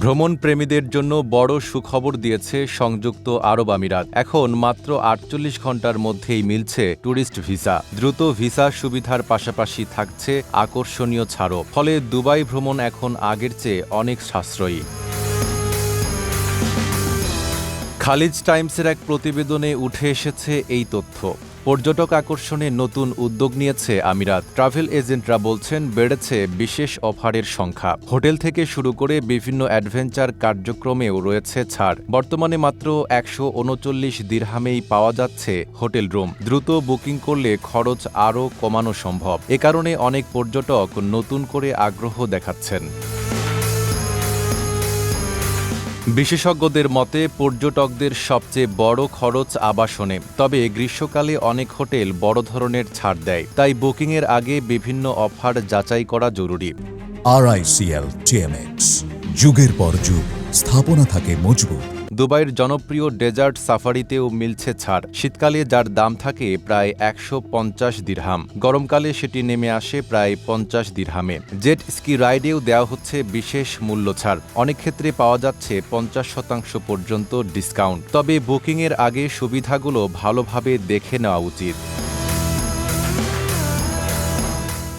ভ্রমণ প্রেমীদের জন্য বড় সুখবর দিয়েছে সংযুক্ত আরব আমিরাত। এখন মাত্র ৪৮ ঘণ্টার মধ্যেই মিলছে ট্যুরিস্ট ভিসা। দ্রুত ভিসা সুবিধার পাশাপাশি থাকছে আকর্ষণীয় ছাড়ও। ফলে দুবাই ভ্রমণ এখন আগের চেয়ে অনেক সাশ্রয়ী। খালিজ টাইমসের এক প্রতিবেদনে উঠে এসেছে এই তথ্য। পর্যটক আকর্ষণে নতুন উদ্যোগ নিয়েছে আমিরাত। ট্রাভেল এজেন্টরা বলছেন বেড়েছে বিশেষ অফারের সংখ্যা। হোটেল থেকে শুরু করে বিভিন্ন অ্যাডভেঞ্চার কার্যক্রমেও রয়েছে ছাড়। বর্তমানে মাত্র ১৩৯ দিরহামেই পাওয়া যাচ্ছে হোটেল রুম। দ্রুত বুকিং করলে খরচ আরও কমানো সম্ভব। এ কারণে অনেক পর্যটক নতুন করে আগ্রহ দেখাচ্ছেন। বিশেষজ্ঞদের মতে পর্যটকদের সবচেয়ে বড় খরচ আবাসনে। তবে গ্রীষ্মকালে অনেক হোটেল বড় ধরনের ছাড় দেয়, তাই বুকিংয়ের আগে বিভিন্ন অফার যাচাই করা জরুরি। RICL TMX, যুগের পর যুগ স্থাপনা থাকে মজবুত। দুবাইয়ের জনপ্রিয় ডেজার্ট সাফারিতেও মিলছে ছাড়। শীতকালে যার দাম থাকে প্রায় ১৫০ দিরহাম, গরমকালে সেটি নেমে আসে প্রায় ৫০ দিরহামে। জেট স্কি রাইডেও দেওয়া হচ্ছে বিশেষ মূল্য ছাড়। অনেক ক্ষেত্রে পাওয়া যাচ্ছে ৫০% পর্যন্ত ডিসকাউন্ট। তবে বুকিংয়ের আগে সুবিধাগুলো ভালোভাবে দেখে নেওয়া উচিত।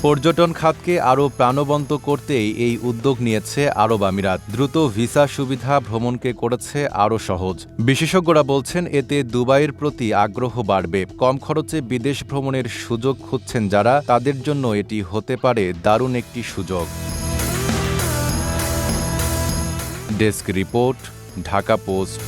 পর্যটন খাতকে আরও প্রাণবন্ত করতেই এই উদ্যোগ নিয়েছে আরব আমিরাত। দ্রুত ভিসা সুবিধা ভ্রমণকে করেছে আরও সহজ। বিশেষজ্ঞরা বলছেন এতে দুবাইয়ের প্রতি আগ্রহ বাড়বে। কম খরচে বিদেশ ভ্রমণের সুযোগ খুঁজছেন যারা, তাদের জন্য এটি হতে পারে দারুণ একটি সুযোগ। Desk report, Dhaka post.